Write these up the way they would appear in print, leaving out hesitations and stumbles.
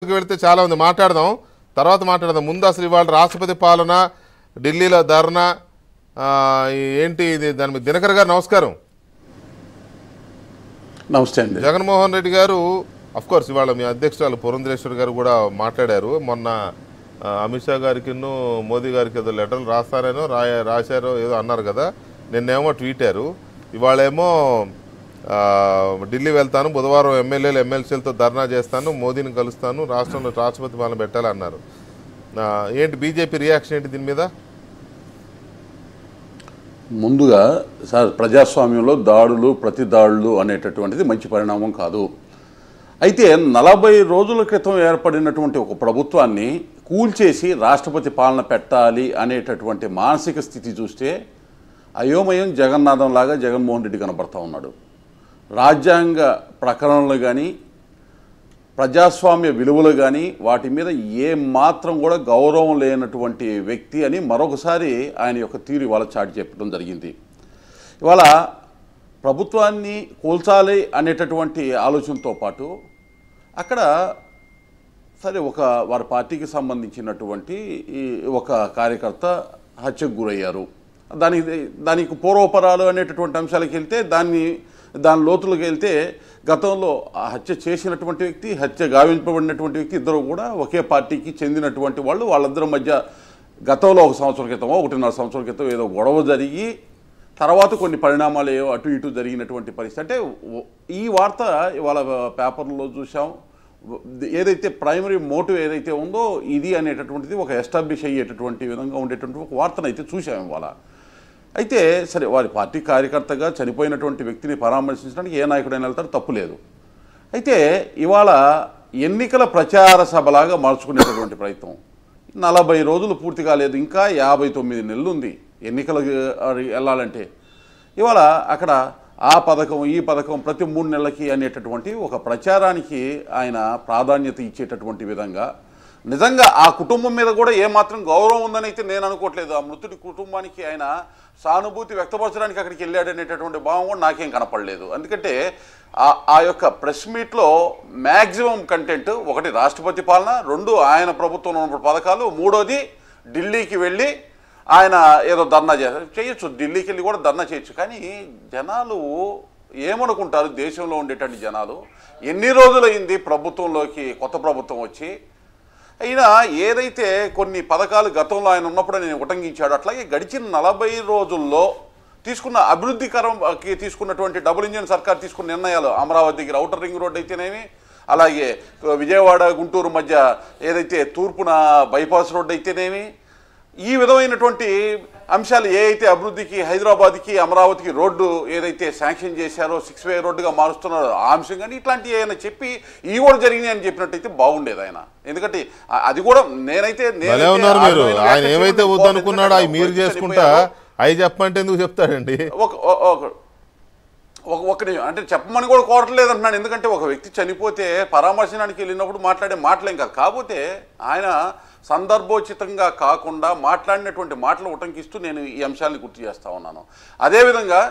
వెళ్తే చాలా ఉంది మాట్లాడదాం తర్వాత మాట్లాడదాం ముందు అసలు ఇవాళ రాష్ట్రపతి పాలన ఢిల్లీలో ధర్నా ఏంటి ఇది దాని మీద దినకర్ గారు నమస్కారం. నమస్తే అండి. జగన్మోహన్ రెడ్డి గారు అఫ్ కోర్స్ ఇవాళ మీ అధ్యక్షురాలు పురంధరేశ్వరి గారు కూడా మాట్లాడారు. మొన్న అమిత్ షా గారికి మోదీ గారికి ఏదో లెటర్లు రాస్తారేనో రాశారో ఏదో అన్నారు కదా, నిన్నేమో ట్వీటారు. ఇవాళేమో ఢిల్లీ వెళ్తాను, బుధవారం ఎమ్మెల్యేలు ఎమ్మెల్సీలతో ధర్నా చేస్తాను, మోదీని కలుస్తాను, రాష్ట్రంలో రాష్ట్రపతి పాలన పెట్టాలన్నారు. ఏంటి బీజేపీ రియాక్షన్ ఏంటి దీని మీద? ముందుగా సార్, ప్రజాస్వామ్యంలో దాడులు ప్రతి దాడులు అనేటటువంటిది మంచి పరిణామం కాదు. అయితే 40 రోజుల క్రితం ఏర్పడినటువంటి ఒక ప్రభుత్వాన్ని కూల్చేసి రాష్ట్రపతి పాలన పెట్టాలి అనేటటువంటి మానసిక స్థితి చూస్తే అయోమయం జగన్నాథం లాగా జగన్మోహన్ రెడ్డి కనబడతా ఉన్నాడు. రాజ్యాంగ ప్రకరణలు కానీ ప్రజాస్వామ్య విలువలు కానీ వాటి మీద ఏ మాత్రం కూడా గౌరవం లేనటువంటి వ్యక్తి అని మరొకసారి ఆయన యొక్క తీరు ఇవాళ చాటి చెప్పడం జరిగింది. ఇవాళ ప్రభుత్వాన్ని కూల్చాలి అనేటటువంటి ఆలోచనతో పాటు అక్కడ సరే వారి పార్టీకి సంబంధించినటువంటి ఒక కార్యకర్త హత్యకు గురయ్యారు. దానికి పూర్వపరాలు అనేటటువంటి అంశాలకు వెళ్తే దాని లోతులకు వెళ్తే గతంలో హత్య చేసినటువంటి వ్యక్తి, హత్య గావింపబడినటువంటి వ్యక్తి ఇద్దరు కూడా ఒకే పార్టీకి చెందినటువంటి వాళ్ళు. వాళ్ళిద్దరి మధ్య గతంలో 1 సంవత్సరం క్రితమో 1.5 సంవత్సరం క్రితం ఏదో గొడవ జరిగి తర్వాత కొన్ని పరిణామాలు అటు ఇటు జరిగినటువంటి పరిస్థితి. అంటే ఈ వార్త ఇవాళ పేపర్లో చూసాం. ఏదైతే ప్రైమరీ మోటివ్ ఏదైతే ఉందో ఇది అనేటటువంటిది ఒక ఎస్టాబ్లిష్ అయ్యేటటువంటి విధంగా ఉండేటువంటి ఒక వార్తను అయితే చూసాం ఇవాళ. అయితే సరే, వారి పార్టీ కార్యకర్తగా చనిపోయినటువంటి వ్యక్తిని పరామర్శించడానికి ఏ నాయకుడైనా వెళ్తారు, తప్పు లేదు. అయితే ఇవాళ ఎన్నికల ప్రచార సభలాగా మార్చుకునేటటువంటి ప్రయత్నం. 40 రోజులు పూర్తి కాలేదు, ఇంకా 59 నెలలు ఉంది ఎన్నికలకు వెళ్ళాలంటే. ఇవాళ అక్కడ ఆ పథకం ఈ పథకం ప్రతి 3 నెలలకి అనేటటువంటి ఒక ప్రచారానికి ఆయన ప్రాధాన్యత ఇచ్చేటటువంటి విధంగా నిజంగా ఆ కుటుంబం మీద కూడా ఏమాత్రం గౌరవం ఉందని అయితే నేను అనుకోవట్లేదు. ఆ మృతుడి కుటుంబానికి ఆయన సానుభూతి వ్యక్తపరచడానికి అక్కడికి వెళ్ళాడనేటటువంటి భావం కూడా నాకేం కనపడలేదు. ఎందుకంటే ఆ యొక్క ప్రెస్ మీట్లో మ్యాక్సిమం కంటెంట్ ఒకటి రాష్ట్రపతి పాలన, 2 ఆయన ప్రభుత్వంలో ఉన్న పథకాలు, 3వది ఢిల్లీకి వెళ్ళి ఆయన ఏదో ధర్నా చేయొచ్చు, ఢిల్లీకి వెళ్ళి కూడా ధర్నా చేయొచ్చు. కానీ జనాలు ఏమనుకుంటారు, దేశంలో ఉండేటువంటి జనాలు ఎన్ని రోజులైంది ప్రభుత్వంలోకి కొత్త ప్రభుత్వం వచ్చి, అయినా ఏదైతే కొన్ని పథకాలు గతంలో ఆయన ఉన్నప్పుడు నేను ఉటంకించాడు, అట్లాగే గడిచిన 40 రోజుల్లో తీసుకున్న అభివృద్ధికరంకి తీసుకున్నటువంటి డబుల్ ఇంజిన్ సర్కార్ తీసుకున్న నిర్ణయాలు, అమరావతి దగ్గర ఔటర్ రింగ్ రోడ్ అయితేనేమి, అలాగే విజయవాడ గుంటూరు మధ్య ఏదైతే తూర్పున బైపాస్ రోడ్ అయితేనేమి, ఈ విధమైనటువంటి అంశాలు ఏదైతే అభివృద్ధికి హైదరాబాద్కి అమరావతికి రోడ్డు ఏదైతే శాంక్షన్ చేశారో 6 వే రోడ్డుగా మారుస్తున్నారో ఆ అంశం కానీ ఇట్లాంటివి ఆయన చెప్పి ఈ కూడా జరిగినాయి అని చెప్పినట్టయితే బాగుండేది ఆయన. ఎందుకంటే అది కూడా నేనైతే ఆయన ఏమైతే వద్దనుకున్నాడో అవి మీరు చేసుకుంటా అవి చెప్పమంటే ఎందుకు చెప్తాడండి? ఒక నిమిషం, అంటే చెప్పమని కూడా కోరట్లేదు అంటున్నాడు. ఎందుకంటే ఒక వ్యక్తి చనిపోతే పరామర్శనానికి వెళ్ళినప్పుడు మాట్లాడే మాటలేం కాదు. కాకపోతే ఆయన సందర్భోచితంగా కాకుండా మాట్లాడినటువంటి మాటలు ఉటంకిస్తూ నేను ఈ అంశాన్ని గుర్తు చేస్తూ ఉన్నాను. అదేవిధంగా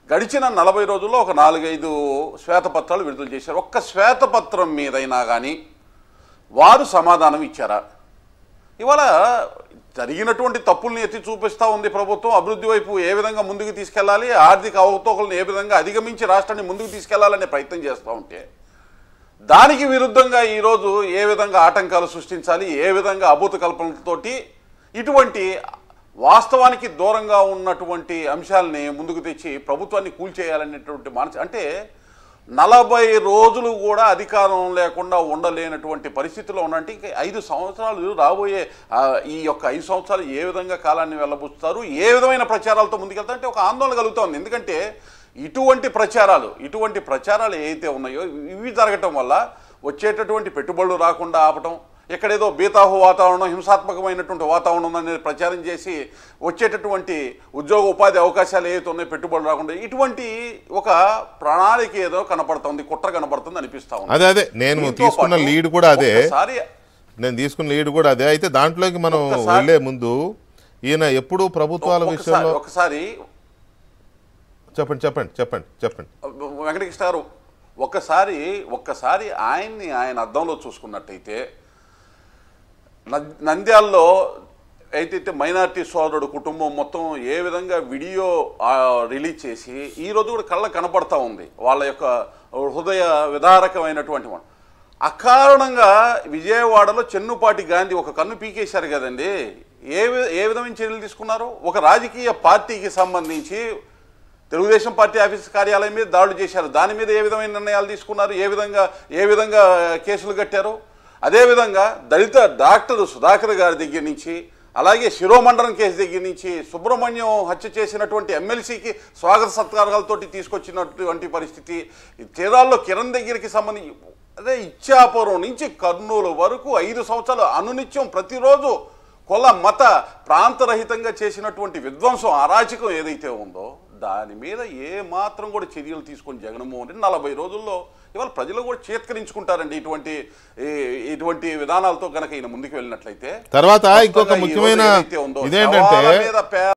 గడిచిన 40 రోజుల్లో ఒక 4-5 శ్వేతపత్రాలు విడుదల చేశారు. ఒక్క శ్వేతపత్రం మీదైనా కానీ వారు సమాధానం ఇచ్చారా? ఇవాళ జరిగినటువంటి తప్పుల్ని ఎత్తి చూపిస్తూ ఉంది ప్రభుత్వం. అభివృద్ధి వైపు ఏ విధంగా ముందుకు తీసుకెళ్లాలి, ఆర్థిక అవకతవకలను ఏ విధంగా అధిగమించి రాష్ట్రాన్ని ముందుకు తీసుకెళ్లాలనే ప్రయత్నం చేస్తూ ఉంటే దానికి విరుద్ధంగా ఈరోజు ఏ విధంగా ఆటంకాలు సృష్టించాలి, ఏ విధంగా అభూత కల్పనలతోటి ఇటువంటి వాస్తవానికి దూరంగా ఉన్నటువంటి అంశాలని ముందుకు తెచ్చి ప్రభుత్వాన్ని కూల్చేయాలనేటువంటి అంటే 40 రోజులు కూడా అధికారం లేకుండా ఉండలేనటువంటి పరిస్థితిలో ఉన్నట్టు ఇంకా 5 సంవత్సరాలు రాబోయే ఈ యొక్క 5 సంవత్సరాలు ఏ విధంగా కాలాన్ని వెళ్ళబుచ్చుతారు, ఏ విధమైన ప్రచారాలతో ముందుకెళ్తారు అంటే ఒక ఆందోళన కలుగుతోంది. ఎందుకంటే ఇటువంటి ప్రచారాలు ఏవైతే ఉన్నాయో ఇవి జరగటం వల్ల వచ్చేటటువంటి పెట్టుబడులు రాకుండా ఆపటం, ఎక్కడేదో బీతాహు వాతావరణం, హింసాత్మకమైనటువంటి వాతావరణం అనేది ప్రచారం చేసి వచ్చేటటువంటి ఉద్యోగ ఉపాధి అవకాశాలు ఏవైతే ఉన్నాయో పెట్టుబడులు రాకుండా ఇటువంటి ఒక ప్రణాళిక ఏదో కనపడుతుంది, కుట్ర కనపడుతుంది అనిపిస్తా ఉంది. అదే నేను తీసుకున్న లీడ్ కూడా అదే. అయితే దాంట్లోకి మనం వెళ్ళే ముందు ఈయన ఎప్పుడు ప్రభుత్వాల విషయంలో ఒకసారి చెప్పండి వెంకటకృష్ణ గారు, ఒక్కసారి ఆయన అద్దంలో చూసుకున్నట్టయితే నంద్యాలలో అయితే మైనారిటీ సోదరుడు కుటుంబం మొత్తం ఏ విధంగా వీడియో రిలీజ్ చేసి ఈరోజు కూడా కళ్ళ కనపడతా ఉంది వాళ్ళ యొక్క హృదయ విదారకమైనటువంటి అకారణంగా విజయవాడలో చెన్నుపాటి గాంధీ ఒక కన్ను పీకేశారు కదండి. ఏ విధమైన చర్యలు తీసుకున్నారు? ఒక రాజకీయ పార్టీకి సంబంధించి తెలుగుదేశం పార్టీ ఆఫీస్ కార్యాలయం మీద దాడులు చేశారు. దాని మీద ఏ విధమైన నిర్ణయాలు తీసుకున్నారు? ఏ విధంగా కేసులు కట్టారు? అదేవిధంగా దళిత డాక్టర్ సుధాకర్ గారి దగ్గర నుంచి, అలాగే శిరోమండలం కేసు దగ్గర నుంచి, సుబ్రహ్మణ్యం హత్య చేసినటువంటి ఎమ్మెల్సీకి స్వాగత సత్కారాలతోటి తీసుకొచ్చినటువంటి పరిస్థితి, చీరాల్లో కిరణ్ దగ్గరికి సంబంధించి, అదే ఇచ్చాపురం నుంచి కర్నూలు వరకు 5 సంవత్సరాలు అనునిత్యం ప్రతిరోజు కుల మత ప్రాంతరహితంగా చేసినటువంటి విధ్వంసం, అరాచకం ఏదైతే ఉందో దాని మీద ఏ మాత్రం కూడా చర్యలు తీసుకొని జగన్మోహన్ రెడ్డి 40 రోజుల్లో ఇవాళ ప్రజలు కూడా చేత్కరించుకుంటారండి. ఇటువంటి విధానాలతో కనుక ఈయన ముందుకు వెళ్ళినట్లయితే. తర్వాత ఇంకొక ముఖ్యమైన ఇదేంటంటే